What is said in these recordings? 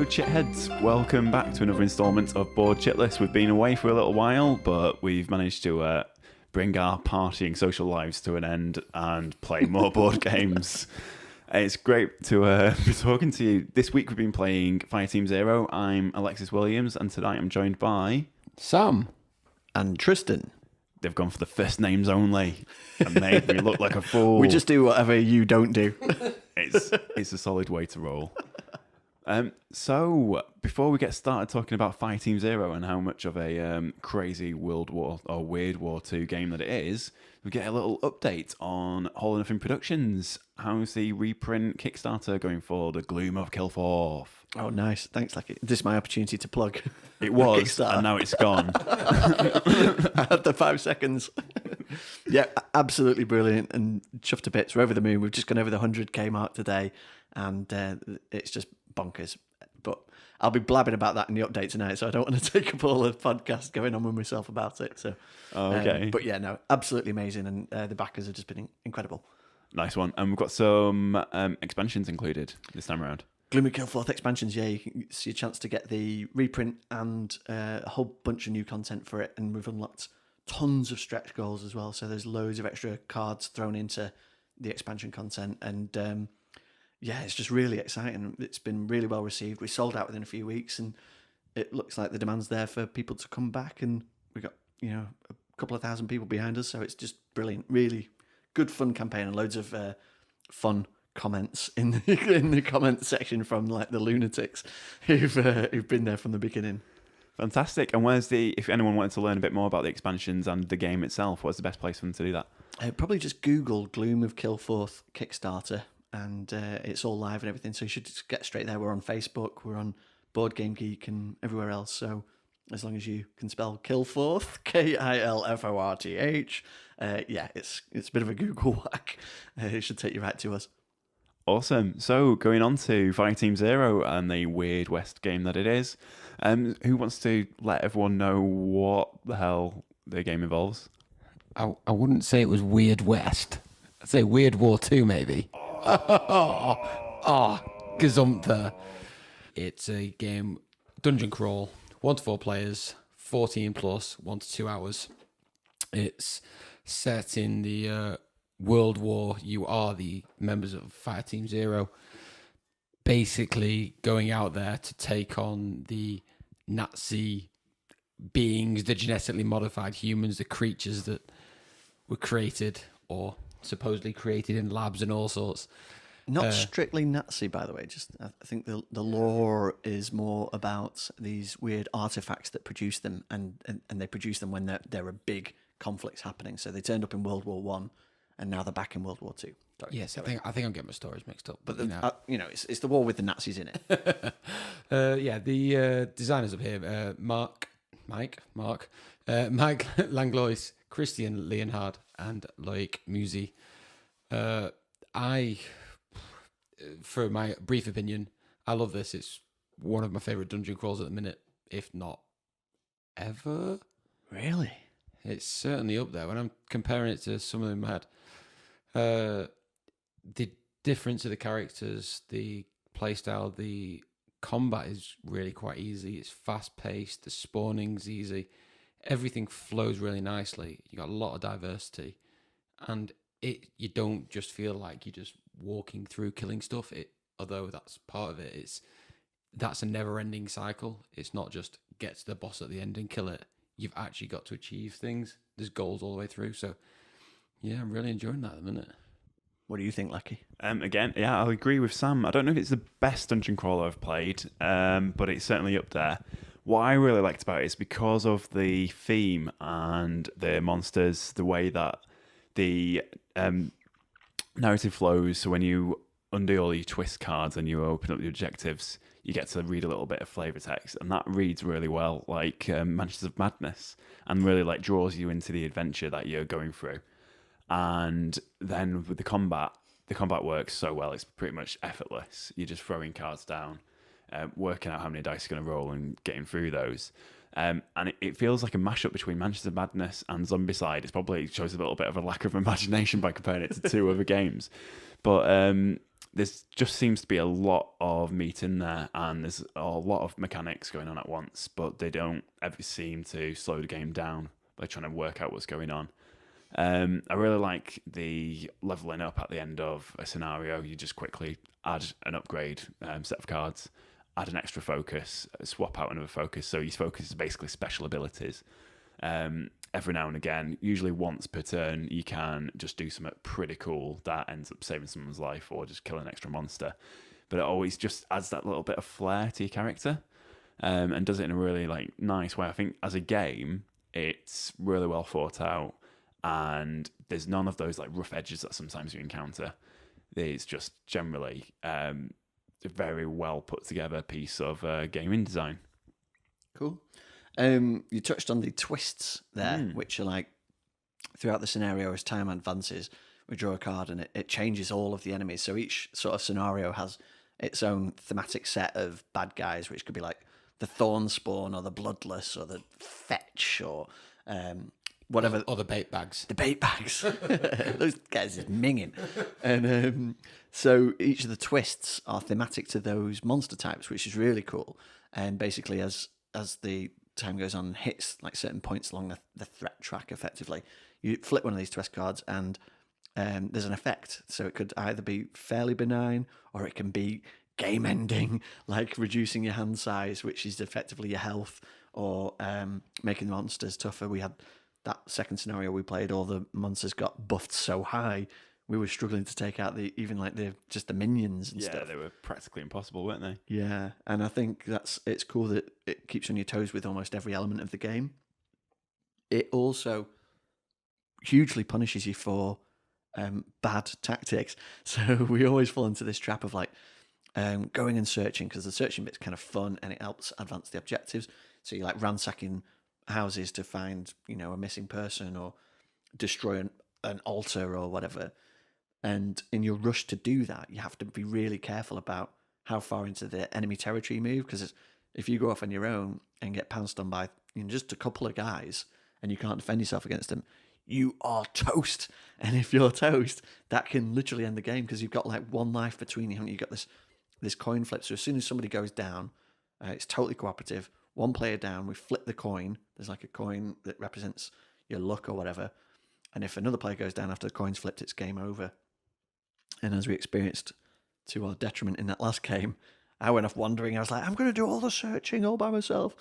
Hello Chitheads, welcome back to another instalment of Board Chitlist. We've been away for a little while, but we've managed to bring our partying social lives to an end and play more board games. It's great to be talking to you. This week we've been playing Fireteam Zero. I'm Alexis Williams, and tonight I'm joined by... Sam. And Tristan. They've gone for the first names only and made me look like a fool. We just do whatever you don't do. It's a solid way to roll. So, before we get started talking about Fireteam Zero and how much of a crazy World War or Weird War 2 game that it is, we get a little update on Nothing Productions. How's the reprint Kickstarter going for the Gloom of Kilforth? Oh, nice. Thanks, Leki. This is my opportunity to plug. It was, and now it's gone. I had the 5 seconds. Yeah, absolutely brilliant and chuffed to bits. We're over the moon. We've just gone over the 100k mark today, and it's just bonkers. But I'll be blabbing about that in the update tonight, so I don't want to take up all the podcast going on with myself about it. So, okay. But yeah, no, absolutely amazing, and the backers have just been incredible. Nice one. And we've got some expansions included this time around. Gloom of Kilforth expansions, yeah, you can see a chance to get the reprint and a whole bunch of new content for it, and we've unlocked tons of stretch goals as well, so there's loads of extra cards thrown into the expansion content, and yeah, it's just really exciting. It's been really well received. We sold out within a few weeks, and it looks like the demand's there for people to come back, and we got, you know, a couple of thousand people behind us, so it's just brilliant. Really good fun campaign, and loads of fun comments in the comment section from like the lunatics who've been there from the beginning. Fantastic. And if anyone wanted to learn a bit more about the expansions and the game itself, what's the best place for them to do that? Probably just Google Gloom of Kilforth Kickstarter, and it's all live and everything, so you should just get straight there. We're on Facebook, we're on Board Game Geek and everywhere else, so as long as you can spell Kilforth, Kilforth, yeah, it's a bit of a Google whack. It should take you right to us. Awesome. So going on to Fireteam Zero and the Weird West game that it is. Who wants to let everyone know what the hell the game involves? I wouldn't say it was Weird West. I'd say Weird War 2 maybe. Gazumpter. It's a game, dungeon crawl, 1 to 4 players, 14 plus, 1 to 2 hours. It's set in the World War. You are the members of Fireteam Zero, basically going out there to take on the Nazi beings, the genetically modified humans, the creatures that were created or supposedly created in labs and all sorts. Not strictly Nazi, by the way. Just I think the lore is more about these weird artifacts that produce them, and they produce them when there are big conflicts happening. So they turned up in World War One, and now they're back in World War Two. Yes, I think I'm getting my stories mixed up. But it's the war with the Nazis in it. Yeah, the designers up here, Mike Langlois, Christian Leonhard, and Loic Musi. For my brief opinion, I love this. It's one of my favourite dungeon crawls at the minute, if not ever. Really? It's certainly up there when I'm comparing it to some of them I had. The difference of the characters, the playstyle, the combat is really quite easy. It's fast paced. The spawning's easy. Everything flows really nicely. You got a lot of diversity, and you don't just feel like you're just walking through killing stuff. Although that's part of it. That's a never-ending cycle. It's not just get to the boss at the end and kill it. You've actually got to achieve things. There's goals all the way through. So, yeah, I'm really enjoying that at the minute. What do you think, Leki? Again, yeah, I'll agree with Sam. I don't know if it's the best dungeon crawler I've played, but it's certainly up there. What I really liked about it is because of the theme and the monsters, the way that the narrative flows. So when you undo all your twist cards and you open up the objectives, you get to read a little bit of flavor text, and that reads really well, like Mansions of Madness, and really like draws you into the adventure that you're going through. And then with the combat works so well. It's pretty much effortless. You're just throwing cards down, working out how many dice you're going to roll and getting through those. And it feels like a mashup between Mansions of Madness and Zombicide. It probably shows a little bit of a lack of imagination by comparing it to two other games. But there's just seems to be a lot of meat in there, and there's a lot of mechanics going on at once, but they don't ever seem to slow the game down by trying to work out what's going on. I really like the leveling up at the end of a scenario. You just quickly add an upgrade set of cards, add an extra focus, swap out another focus. So your focus is basically special abilities. Every now and again, usually once per turn, you can just do something pretty cool that ends up saving someone's life or just kill an extra monster. But it always just adds that little bit of flair to your character, and does it in a really nice way. I think as a game, it's really well thought out, and there's none of those rough edges that sometimes you encounter. It's just generally a very well put together piece of gaming design. Cool. You touched on the twists there, which are throughout the scenario as time advances, we draw a card and it changes all of the enemies. So each sort of scenario has its own thematic set of bad guys, which could be like the Thorn Spawn or the Bloodless or the Fetch or whatever. Or the bait bags. The bait bags. Those guys is minging. And so each of the twists are thematic to those monster types, which is really cool. And basically as the time goes on and hits certain points along the threat track effectively, you flip one of these twist cards and there's an effect. So it could either be fairly benign or it can be game ending, like reducing your hand size, which is effectively your health, or making the monsters tougher. We had that second scenario we played, all the monsters got buffed so high we were struggling to take out the minions and stuff. Yeah, they were practically impossible, weren't they? Yeah, and I think it's cool that it keeps you on your toes with almost every element of the game. It also hugely punishes you for bad tactics. So we always fall into this trap of going and searching, because the searching bit's kind of fun and it helps advance the objectives. So you're ransacking houses to find a missing person or destroy an altar or whatever. And in your rush to do that, you have to be really careful about how far into the enemy territory you move, because if you go off on your own and get pounced on by just a couple of guys and you can't defend yourself against them, you are toast. And if you're toast, that can literally end the game, because you've got one life between you, haven't you? You've got this coin flip. So as soon as somebody goes down, it's totally cooperative. One player down, we flip the coin. There's a coin that represents your luck or whatever. And if another player goes down after the coin's flipped, it's game over. And as we experienced to our detriment in that last game, I went off wandering. I was like, I'm going to do all the searching all by myself,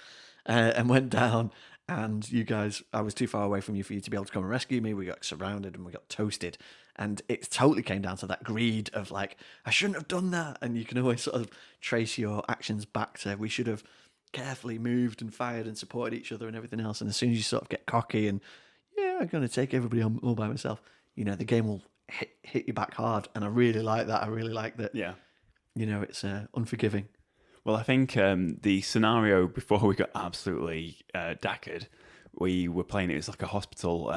and went down. And you guys, I was too far away from you for you to be able to come and rescue me. We got surrounded and we got toasted. And it totally came down to that greed of I shouldn't have done that. And you can always sort of trace your actions back to, we should have carefully moved and fired and supported each other and everything else. And as soon as you sort of get cocky and, yeah, I'm going to take everybody on all by myself, the game will hit you back hard. And I really like that. I really like that. Yeah. It's unforgiving. Well, I think the scenario before we got absolutely dackered, we were playing, it was like a hospital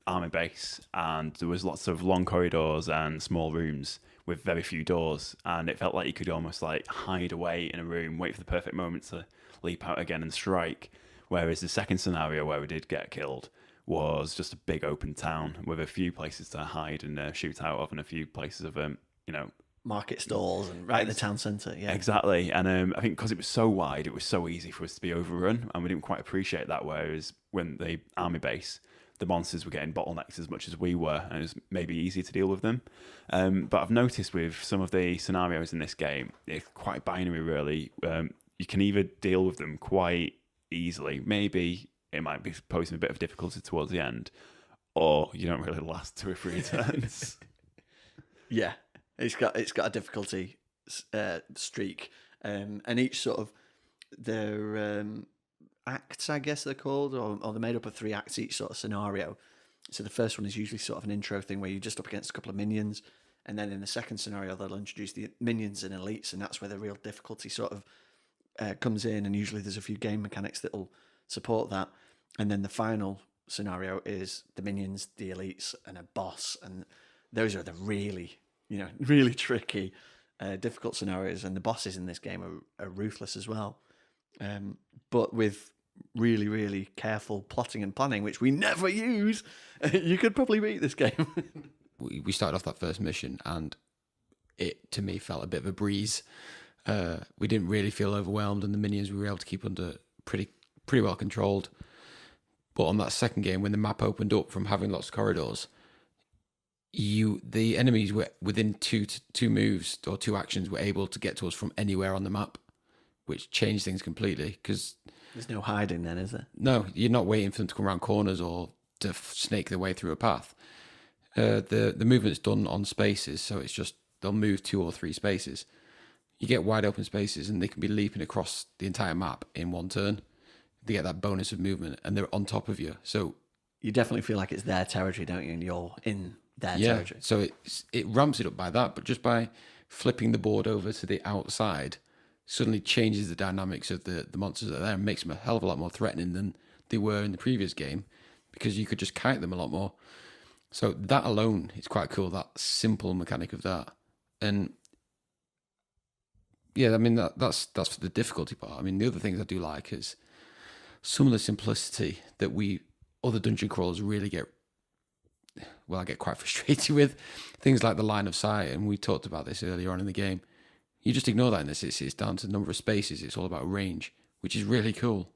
army base, and there was lots of long corridors and small rooms with very few doors, and it felt like you could almost hide away in a room, wait for the perfect moment to leap out again and strike. Whereas the second scenario where we did get killed was just a big open town with a few places to hide and shoot out of, and a few places of market stalls and right in the town centre. Yeah, exactly. And I think because it was so wide, it was so easy for us to be overrun, and we didn't quite appreciate that. Whereas when the army base, the monsters were getting bottlenecked as much as we were, and it was maybe easy to deal with them. But I've noticed with some of the scenarios in this game, it's quite binary, really. You can either deal with them quite easily, maybe it might be posing a bit of difficulty towards the end, or you don't really last 2 or 3 turns. Yeah. It's got a difficulty streak, and each sort of their acts, I guess they're called, or they're made up of 3 acts each sort of scenario. So the first one is usually sort of an intro thing where you're just up against a couple of minions, and then in the second scenario they'll introduce the minions and elites, and that's where the real difficulty sort of comes in. And usually there's a few game mechanics that will support that, and then the final scenario is the minions, the elites, and a boss, and those are the really tricky, difficult scenarios, and the bosses in this game are ruthless as well. But with really, really careful plotting and planning, which we never use, you could probably beat this game. We started off that first mission, and it to me felt a bit of a breeze. We didn't really feel overwhelmed, and the minions we were able to keep under pretty well controlled. But on that second game, when the map opened up from having lots of corridors, the enemies were within two moves or two actions were able to get to us from anywhere on the map, which changed things completely. Because there's no hiding then, is there? No, you're not waiting for them to come around corners or to snake their way through a path. The movement's done on spaces, so it's just they'll move 2 or 3 spaces. You get wide open spaces, and they can be leaping across the entire map in one turn. They get that bonus of movement, and they're on top of you. So you definitely feel like it's their territory, don't you? And you're in their territory. So it ramps it up by that, but just by flipping the board over to the outside, suddenly changes the dynamics of the monsters that are there and makes them a hell of a lot more threatening than they were in the previous game, because you could just kite them a lot more. So that alone is quite cool, that simple mechanic of that. And yeah, I mean, that's the difficulty part. I mean, the other things I do like is some of the simplicity that other dungeon crawlers really I get quite frustrated with. Things like the line of sight, and we talked about this earlier on in the game. You just ignore that in this. It's down to the number of spaces. It's all about range, which is really cool.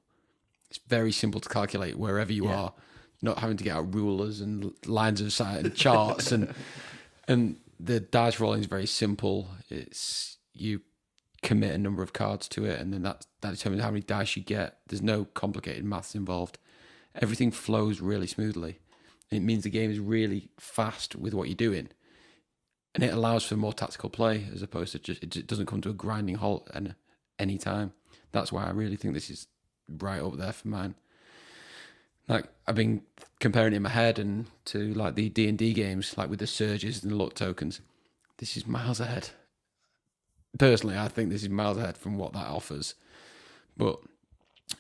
It's very simple to calculate wherever you are, not having to get out rulers and lines of sight and charts. and the dice rolling is very simple. It's you commit a number of cards to it, and then that determines how many dice you get. There's no complicated maths involved. Everything flows really smoothly. And it means the game is really fast with what you're doing. And it allows for more tactical play as opposed to it doesn't come to a grinding halt at any time. That's why I really think this is right up there for mine. Like, I've been comparing it in my head and to like the D&D games, like with the surges and the luck tokens. This is miles ahead. Personally, I think this is miles ahead from what that offers.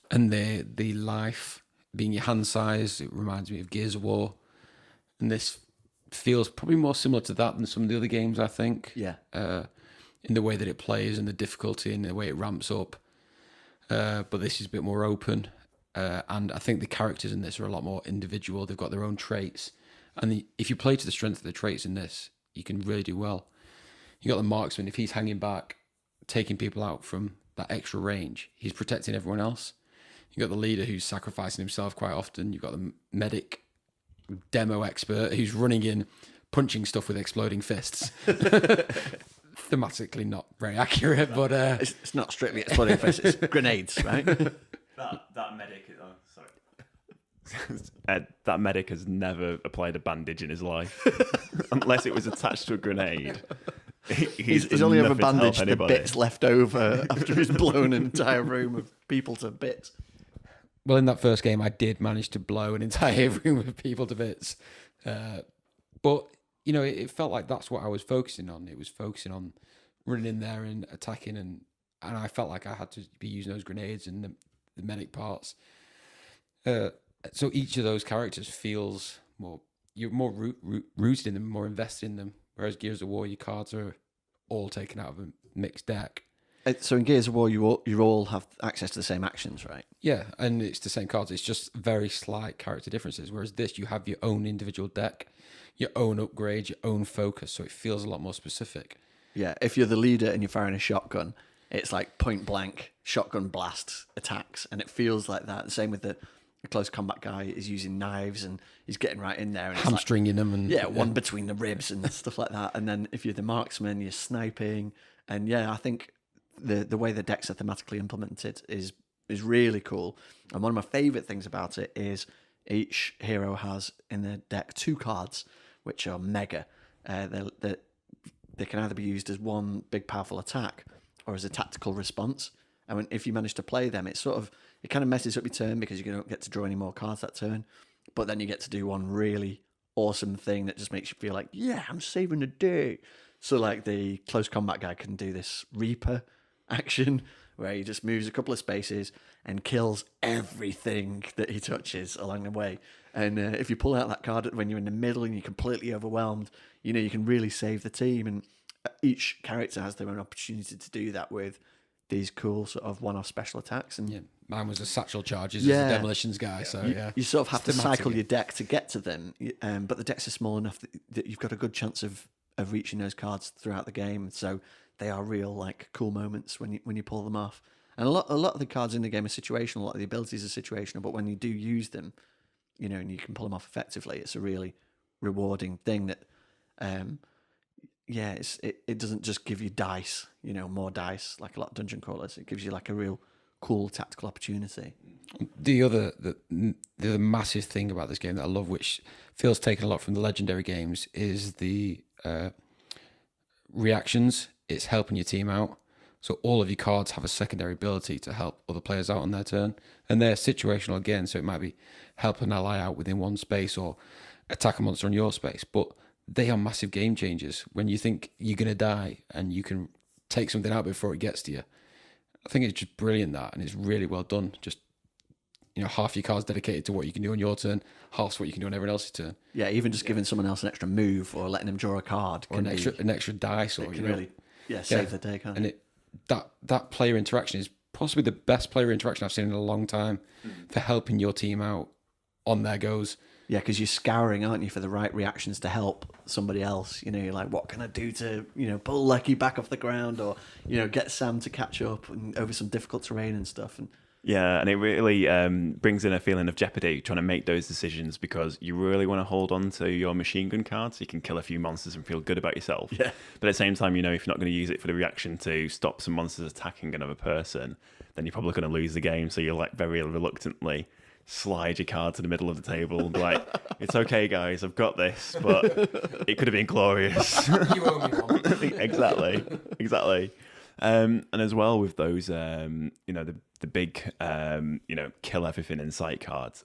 And the life being your hand size, it reminds me of Gears of War. And this feels probably more similar to that than some of the other games, I think. Yeah. In the way that it plays and the difficulty and the way it ramps up. But this is a bit more open. And I think the characters in this are a lot more individual. They've got their own traits. And if you play to the strength of the traits in this, you can really do well. You got the marksman, if he's hanging back, taking people out from that extra range, he's protecting everyone else. You got the leader who's sacrificing himself quite often. You've got the medic demo expert who's running in, punching stuff with exploding fists. Thematically not very accurate, but it's not strictly exploding fists, it's grenades, right? That medic, that medic has never applied a bandage in his life, unless it was attached to a grenade. He's only ever bandaged the bits left over after he's blown an entire room of people to bits. Well, in that first game, I did manage to blow an entire room of people to bits. But, you know, it felt like that's what I was focusing on. It was focusing on running in there and attacking, and I felt like I had to be using those grenades and the medic parts. So each of those characters feels more, you're more rooted in them, more invested in them. Whereas Gears of War, your cards are all taken out of a mixed deck. So in Gears of War, you all have access to the same actions, right? Yeah, and it's the same cards. It's just very slight character differences. Whereas this, you have your own individual deck, your own upgrade, your own focus. So it feels a lot more specific. Yeah, if you're the leader and you're firing a shotgun, it's like point blank shotgun blast attacks, and it feels like that. The same with the close combat guy is using knives and he's getting right in there and hamstringing them and one between the ribs and stuff like that. And then if you're the marksman, you're sniping. And yeah, I think the way the decks are thematically implemented is really cool. And one of my favorite things about it is each hero has in their deck 2 cards which are mega. They can either be used as one big powerful attack or as a tactical response. And if you manage to play them, it kind of messes up your turn because you don't get to draw any more cards that turn. But then you get to do one really awesome thing that just makes you feel like, yeah, I'm saving the day. So like the close combat guy can do this Reaper action where he just moves a couple of spaces and kills everything that he touches along the way. And if you pull out that card when you're in the middle and you're completely overwhelmed, you know, you can really save the team. And each character has their own opportunity to do that with these cool sort of one-off special attacks. And yeah, mine was a satchel charges as a demolitions guy. So you sort of have to cycle your deck to get to them, but the decks are small enough that you've got a good chance of of reaching those cards throughout the game. So they are real like cool moments when you pull them off. And a lot of the cards in the game are situational. A lot of the abilities are situational, but when you do use them, and you can pull them off effectively, it's a really rewarding thing that. It doesn't just give you dice, more dice like a lot of dungeon crawlers. It gives you like a real cool tactical opportunity. The other massive thing about this game that I love, which feels taken a lot from the legendary games, is the reactions. It's helping your team out. So all of your cards have a secondary ability to help other players out on their turn. And they're situational again, so it might be help an ally out within one space or attack a monster in your space. But they are massive game changers. When you think you're going to die and you can take something out before it gets to you. I think it's just brilliant, that, and it's really well done. Just, half your cards dedicated to what you can do on your turn, half's what you can do on everyone else's turn. Yeah, even just giving someone else an extra move or letting them draw a card. Or an extra dice. Or can really save the day, can't it? And that player interaction is possibly the best player interaction I've seen in a long time for helping your team out on their goes. Yeah, because you're scouring, aren't you, for the right reactions to help somebody else. You're like, what can I do to, pull Leki back off the ground, or, get Sam to catch up and over some difficult terrain and stuff. And yeah, and it really brings in a feeling of jeopardy trying to make those decisions, because you really want to hold on to your machine gun card so you can kill a few monsters and feel good about yourself. Yeah. But at the same time, if you're not going to use it for the reaction to stop some monsters attacking another person, then you're probably going to lose the game. So you're like very reluctantly slide your card to the middle of the table and be like, it's okay, guys, I've got this, but it could have been glorious. You owe me one. Exactly. And as well with those, the big, kill everything in sight cards,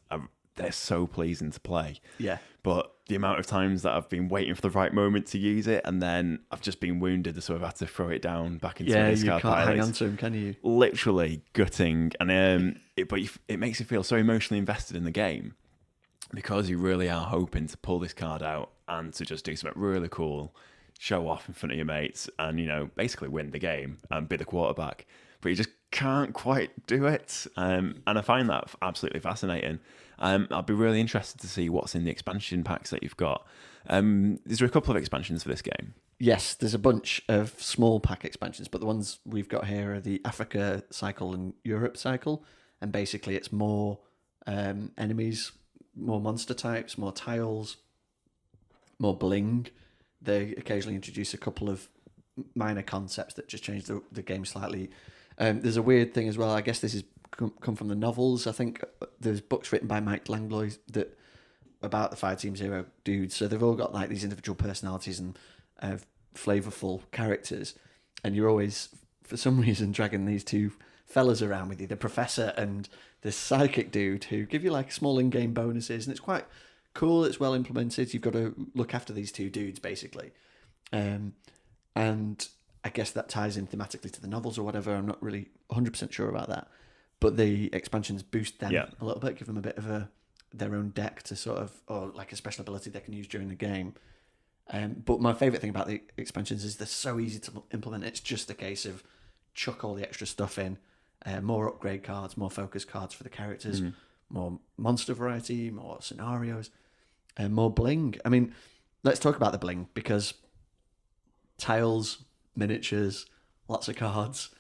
they're so pleasing to play. Yeah. But the amount of times that I've been waiting for the right moment to use it, and then I've just been wounded, so I've had to throw it down back into my discard pile. Yeah, you can't hang on to him, can you? Literally gutting, and it makes you feel so emotionally invested in the game, because you really are hoping to pull this card out and to just do something really cool, show off in front of your mates, and basically win the game and be the quarterback. But you just can't quite do it, and I find that absolutely fascinating. I'd be really interested to see what's in the expansion packs that you've got. Is there a couple of expansions for this game? Yes, there's a bunch of small pack expansions, but the ones we've got here are the Africa cycle and Europe cycle, and basically it's more enemies, more monster types, more tiles, more bling. They occasionally introduce a couple of minor concepts that just change the game slightly. There's a weird thing as well. I guess this is come from the novels. I think there's books written by Mike Langlois about the Fireteam Zero dudes. So they've all got like these individual personalities and flavorful characters. And you're always, for some reason, dragging these two fellas around with you, the professor and this psychic dude, who give you like small in-game bonuses. And it's quite cool. It's well implemented. You've got to look after these two dudes, basically. And I guess that ties in thematically to the novels or whatever. I'm not really 100% sure about that. But the expansions boost them a little bit, give them a bit of their own deck to sort of, or like a special ability they can use during the game. But my favourite thing about the expansions is they're so easy to implement. It's just a case of chuck all the extra stuff in, more upgrade cards, more focus cards for the characters, more monster variety, more scenarios, and more bling. I mean, let's talk about the bling, because tiles, miniatures, lots of cards.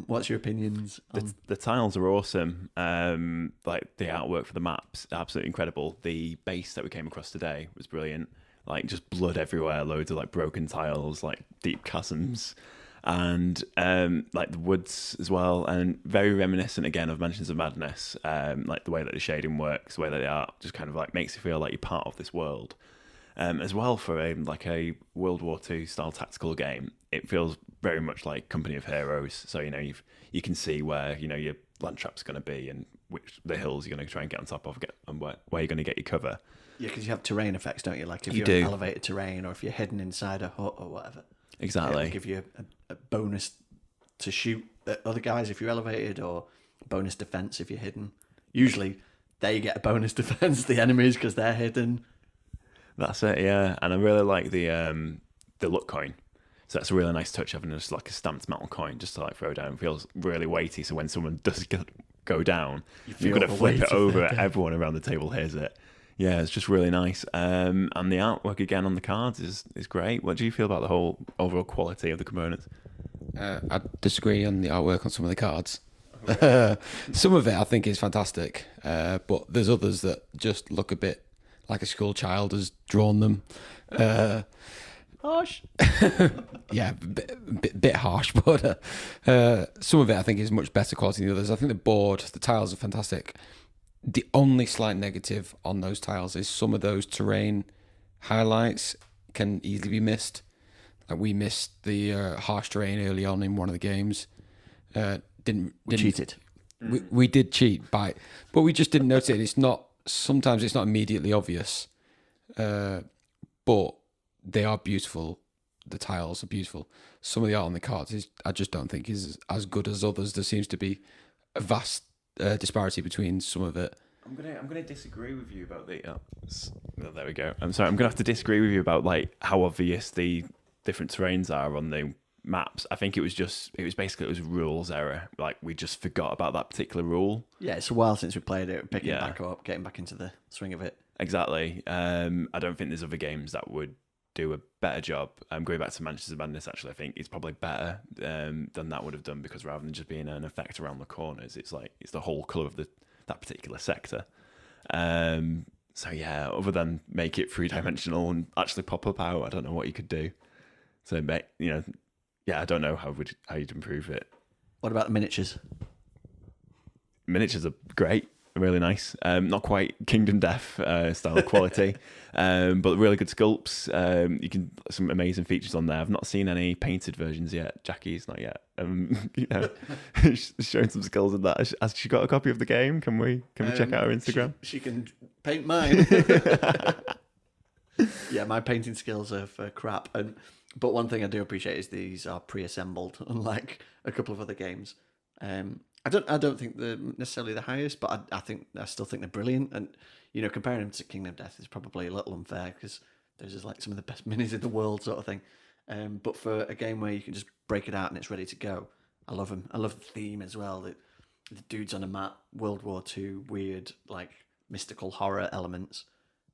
What's your opinions? The tiles are awesome. Like the artwork for the maps, absolutely incredible. The base that we came across today was brilliant. Like just blood everywhere, loads of like broken tiles, like deep chasms, and like the woods as well, and very reminiscent again of Mansions of Madness. Like the way that the shading works, the way that the art just kind of like makes you feel like you're part of this world. As well, for like a World War II style tactical game, it feels very much like Company of Heroes. So you can see where your land trap's going to be and which the hills you're going to try and get on top of, and where you're going to get your cover. Yeah, because you have terrain effects, don't you? Like if You you're in do. elevated terrain, or if you're hidden inside a hut or whatever. Exactly. It'll give you a bonus to shoot at other guys if you're elevated, or bonus defense if you're hidden. Usually they get a bonus defense, the enemies, because they're hidden. That's it, yeah. And I really like the luck coin. So that's a really nice touch, having just like a stamped metal coin just to like throw down. It feels really weighty. So when someone does go down, you've got to flip it over. Everyone around the table hears it. Yeah, it's just really nice. And the artwork again on the cards is great. What do you feel about the whole overall quality of the components? I disagree on the artwork on some of the cards. Some of it I think is fantastic, but there's others that just look a bit like a school child has drawn them. Harsh. Yeah, bit harsh, but some of it I think is much better quality than the others. I think the board, the tiles are fantastic. The only slight negative on those tiles is some of those terrain highlights can easily be missed. Like we missed the harsh terrain early on in one of the games. We cheated. We did cheat but we just didn't notice it. Sometimes it's not immediately obvious, but they are beautiful. The tiles are beautiful. Some of the art on the cards I just don't think is as good as others. There seems to be a vast disparity between some of it. I'm gonna disagree with you about the. Oh, there we go. I'm sorry. I'm gonna have to disagree with you about like how obvious the different terrains are on the maps. I think it was rules error. Like we just forgot about that particular rule. Yeah, it's a while since we played it. Picking it back up, getting back into the swing of it. Exactly. I don't think there's other games that would do a better job. Going back to Manchester Madness, actually, I think it's probably better than that would have done, because rather than just being an effect around the corners, it's the whole colour of that particular sector. So yeah, other than make it 3-dimensional and actually pop up out, I don't know what you could do. So I don't know how you'd improve it. What about the miniatures? Miniatures are great. Really nice. Not quite Kingdom Death style quality, but really good sculpts. You can some amazing features on there. I've not seen any painted versions yet. Jackie's not yet. She's showing some skills in that. Has she got a copy of the game? Can we check out her Instagram? She can paint mine. Yeah, my painting skills are for crap. But one thing I do appreciate is these are pre-assembled, unlike a couple of other games. I don't think they're necessarily the highest, but I still think they're brilliant. And comparing them to Kingdom Death is probably a little unfair, because those are like some of the best minis in the world, sort of thing. But for a game where you can just break it out and it's ready to go, I love them. I love the theme as well. The dudes on a map, World War II, weird like mystical horror elements.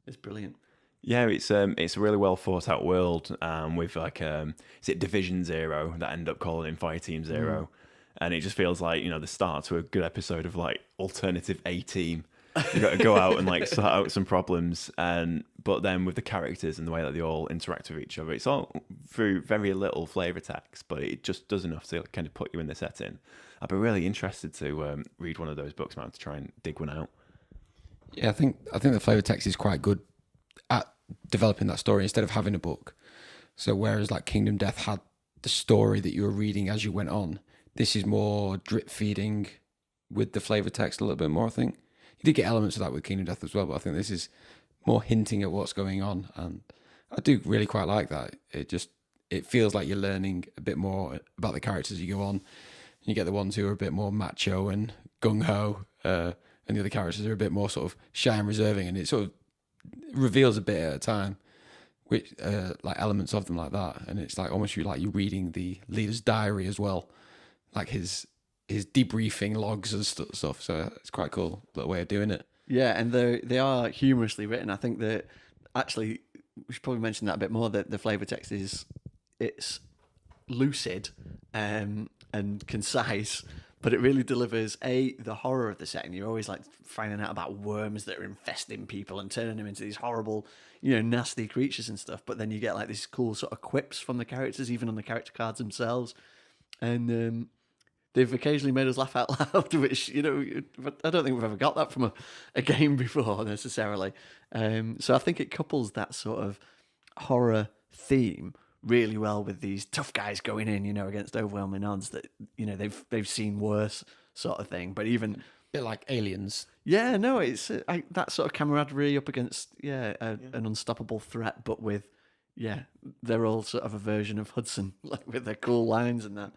It's brilliant. Yeah, it's a really well thought out world, with like is it Division Zero that end up calling in Fireteam Zero. And it just feels like, the start to a good episode of like alternative A-Team. You've got to go out and like sort out some problems, but then with the characters and the way that they all interact with each other, it's all through very little flavour text, but it just does enough to kind of put you in the setting. I'd be really interested to read one of those books, man, to try and dig one out. Yeah, I think the flavour text is quite good at developing that story instead of having a book. So whereas like Kingdom Death had the story that you were reading as you went on, this is more drip feeding with the flavour text a little bit more, I think. You did get elements of that with Kingdom Death as well, but I think this is more hinting at what's going on. And I do really quite like that. It feels like you're learning a bit more about the characters as you go on. You get the ones who are a bit more macho and gung-ho, and the other characters are a bit more sort of shy and reserving, and it sort of reveals a bit at a time, which like elements of them like that. And it's like almost you're reading the leader's diary as well, like his debriefing logs and stuff. So it's quite cool little way of doing it. Yeah, and they are humorously written. I think that actually we should probably mention that a bit more. That the flavour text it's lucid and concise, but it really delivers the horror of the setting. You're always like finding out about worms that are infesting people and turning them into these horrible, nasty creatures and stuff. But then you get like these cool sort of quips from the characters, even on the character cards themselves, and they've occasionally made us laugh out loud, which, I don't think we've ever got that from a game before necessarily. So I think it couples that sort of horror theme really well with these tough guys going in, against overwhelming odds that, they've seen worse sort of thing. But even a bit like Aliens. Yeah, no, it's that sort of camaraderie up against, an unstoppable threat, but with, they're all sort of a version of Hudson, like with their cool lines and that.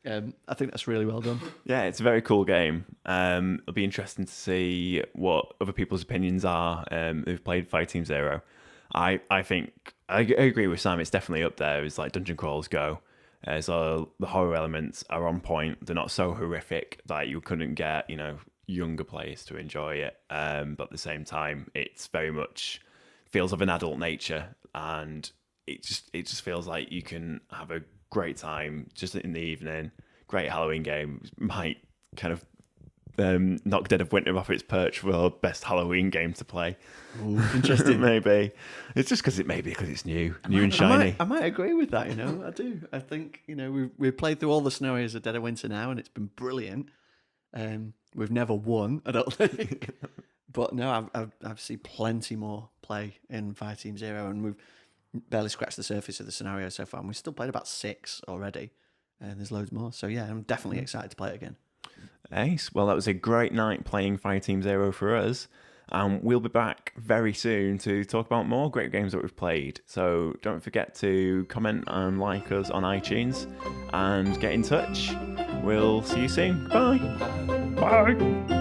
I think that's really well done. Yeah, it's a very cool game. It'll be interesting to see what other people's opinions are who've played Fireteam Zero. I think I agree with Sam. It's definitely up there. It's like dungeon crawls go. So the horror elements are on point. They're not so horrific that you couldn't get, younger players to enjoy it. But at the same time, it's very much feels of an adult nature, and it just feels like you can have a great time just in the evening. Great Halloween game. Might kind of knock Dead of Winter off its perch for best Halloween game to play. Ooh, interesting. Maybe it's just because it's new and shiny. I might agree with that. I do. I think we've played through all the scenarios of Dead of Winter now, and it's been brilliant. We've never won, I don't think, but no, I've seen plenty more play in Fireteam Zero, and we've barely scratched the surface of the scenario so far. And we've still played about 6 already, and there's loads more. So yeah, I'm definitely excited to play it again. Ace. Well, that was a great night playing Fireteam Zero for us. And we'll be back very soon to talk about more great games that we've played. So don't forget to comment and like us on iTunes and get in touch. We'll see you soon. Bye. Bye.